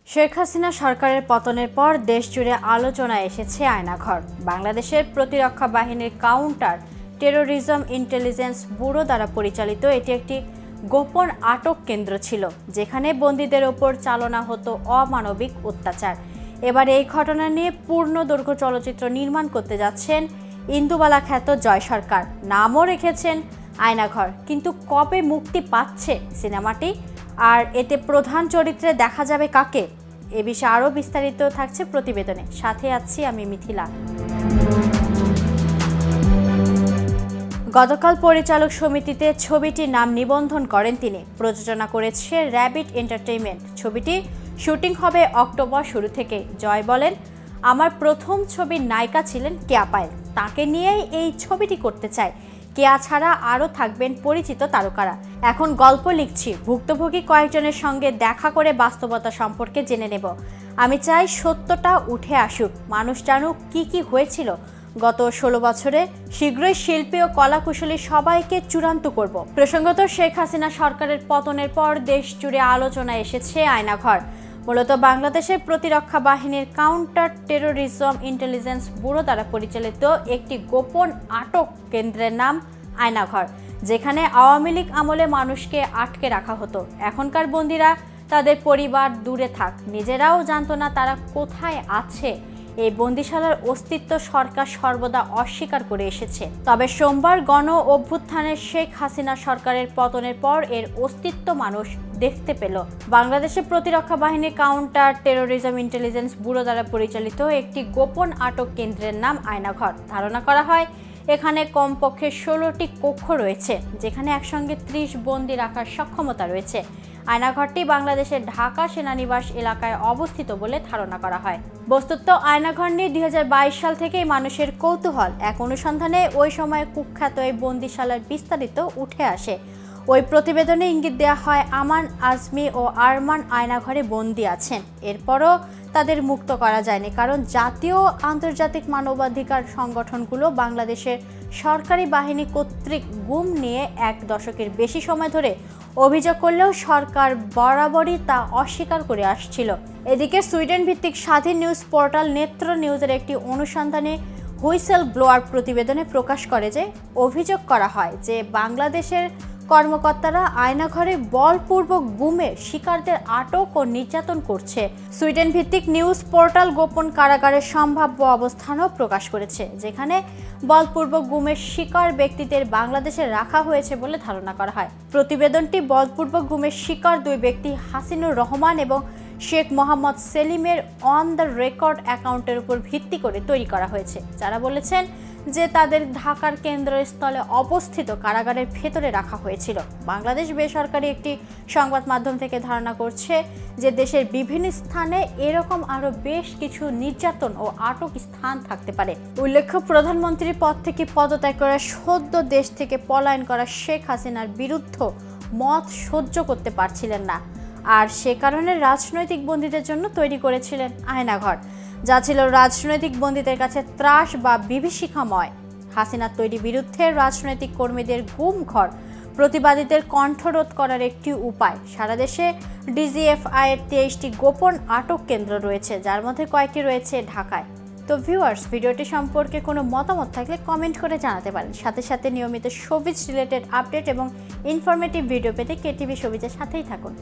শেখ হাসিনা সরকারের পতনের পর দেশজুড়ে আলোচনায় এসেছে আয়নাঘর। বাংলাদেশের প্রতিরক্ষা বাহিনীর কাউন্টার টেরোরিজম ইন্টেলিজেন্স ব্যুরো দ্বারা পরিচালিত এটি একটি গোপন আটক কেন্দ্র ছিল, যেখানে বন্দীদের ওপর চালনা হতো অমানবিক অত্যাচার। এবার এই ঘটনা নিয়ে পূর্ণদৈর্ঘ্য চলচ্চিত্র নির্মাণ করতে যাচ্ছেন ইন্দুবালা খ্যাত জয় সরকার। নামও রেখেছেন আয়নাঘর। কিন্তু কবে মুক্তি পাচ্ছে সিনেমাটি, আর এতে প্রধান চরিত্রে দেখা যাবে কাকে, এ বিষয়ে আরও বিস্তারিত থাকছে প্রতিবেদনে। সাথে আছি আমি মিথিলা। গতকাল পরিচালক সমিতিতে ছবিটির নাম নিবন্ধন করেন তিনি। প্রযোজনা করেছে র্যাবিট এন্টারটেইনমেন্ট। ছবিটি শুটিং হবে অক্টোবর শুরু থেকে। জয় বলেন, আমার প্রথম ছবির নায়িকা ছিলেন কেয়া পায়েল, তাকে নিয়েই এই ছবিটি করতে চাই। কেয়া ছাড়া আরও থাকবেন পরিচিত তারকারা। এখন গল্প লিখছি, ভুক্তভোগী কয়েকজনের সঙ্গে দেখা করে বাস্তবতা সম্পর্কে জেনে নেব। আমি চাই সত্যটা উঠে আসুক, মানুষ জানুক কি হয়েছিল গত 16 বছরে। শীঘ্রই শিল্পী ও কলাকুশলী সবাইকে চূড়ান্ত করব। প্রসঙ্গত, শেখ হাসিনা সরকারের পতনের পর দেশ জুড়ে আলোচনায় এসেছে আয়নাঘর। মূলত বাংলাদেশের প্রতিরক্ষা বাহিনীর কাউন্টার টেরোরিজম ইন্টেলিজেন্স ব্যুরো দ্বারা পরিচালিত একটি গোপন আটক কেন্দ্রের নাম আয়নাঘর, যেখানে আওয়ামী লীগ আমলে মানুষকে আটকে রাখা হতো। এখনকার বন্দীরা তাদের পরিবার দূরে থাক, নিজেরাও জানতো না তারা কোথায় আছে। এই বন্দিশালার অস্তিত্ব সরকার সর্বদা অস্বীকার করে এসেছে। তবে সোমবার গণ অভ্যুত্থানের শেখ হাসিনা সরকারের পতনের পর এর অস্তিত্ব মানুষ দেখতে পেল। বাংলাদেশের প্রতিরক্ষা বাহিনীর কাউন্টার টেরোরিজম ইন্টেলিজেন্স ব্যুরো দ্বারা পরিচালিত একটি গোপন আটক কেন্দ্রের নাম আয়নাঘর। ধারণা করা হয় এখানে কমপক্ষে 16টি কক্ষ রয়েছে, যেখানে একসঙ্গে 30 বন্দী রাখার সক্ষমতা রয়েছে। আয়নাঘরটি বাংলাদেশের ঢাকা সেনানিবাস এলাকায় অবস্থিত বলে ধারণা করা হয়। বস্তুত আয়নাঘর নিয়ে 2022 সাল থেকেই মানুষের কৌতূহল। এক অনুসন্ধানে ওই সময় কুখ্যাত এই বন্দিশালার বিস্তারিত উঠে আসে। ওই প্রতিবেদনে ইঙ্গিত দেওয়া হয় আমান, আজমি ও আরমান আয়নাঘরে বন্দী আছেন। এরপরও তাদের মুক্ত করা যায়নি, কারণ জাতীয় ও আন্তর্জাতিক মানবাধিকার সংগঠনগুলো বাংলাদেশের সরকারি বাহিনী কর্তৃক গুম নিয়ে 1 দশকের বেশি সময় ধরে অভিযোগ করলেও সরকার বরাবরই তা অস্বীকার করে আসছিল। এদিকে সুইডেন ভিত্তিক স্বাধীন নিউজ পোর্টাল নেত্র নিউজের একটি অনুসন্ধানে হুইসেল ব্লোয়ার প্রতিবেদনে প্রকাশ করে যে অভিযোগ করা হয় যে বাংলাদেশের কর্মকর্তারা আয়নাঘরে বলপূর্বক গুমে শিকারদের আটক ও নির্যাতন করছে। সুইডেন ভিত্তিক নিউজ পোর্টাল গোপন কারাগারের সম্ভাব্য অবস্থানও প্রকাশ করেছে, যেখানে বলপূর্বক গুমের শিকার ব্যক্তিদের বাংলাদেশে রাখা হয়েছে বলে ধারণা করা হয়। প্রতিবেদনটি বলপূর্বক গুমের শিকার 2 ব্যক্তি হাসিনুর রহমান এবং শেখ মোহাম্মদ সেলিমের অন দ্য রেকর্ড অ্যাকাউন্টের উপর ভিত্তি করে তৈরি করা হয়েছে, যারা বলেছেন যে তাদের ঢাকার কেন্দ্রস্থলে অবস্থিত কারাগারের ভেতরে রাখা হয়েছিল। বাংলাদেশ বেসরকারি একটি সংবাদ মাধ্যম থেকে ধারণা করছে যে দেশের বিভিন্ন স্থানে এরকম আরও বেশ কিছু নির্যাতন ও আটক স্থান থাকতে পারে। উল্লেখ্য, প্রধানমন্ত্রীর পদ থেকে পদত্যাগ করে সদ্য দেশ থেকে পলায়ন করা শেখ হাসিনার বিরুদ্ধে মত সহ্য করতে পারছিলেন না, আর সে কারণে রাজনৈতিক বন্দীদের জন্য তৈরি করেছিলেন আয়নাঘর, যা ছিল রাজনৈতিক বন্দীদের কাছে ত্রাস বা বিভীষিকাময়। হাসিনার তৈরি বিরুদ্ধে রাজনৈতিক কর্মীদের গুম ঘর প্রতিবাদীদের কণ্ঠরোধ করার একটি উপায়। সারা দেশে ডিজিএফআই এর 23টি গোপন আটক কেন্দ্র রয়েছে, যার মধ্যে কয়েকটি রয়েছে ঢাকায়। তো ভিউয়ার্স, ভিডিওটি সম্পর্কে কোনো মতামত থাকলে কমেন্ট করে জানাতে পারেন। সাথে সাথে নিয়মিত শোবিজ রিলেটেড আপডেট এবং ইনফরমেটিভ ভিডিও পেতে কেটিভি শোবিজের সাথেই থাকুন।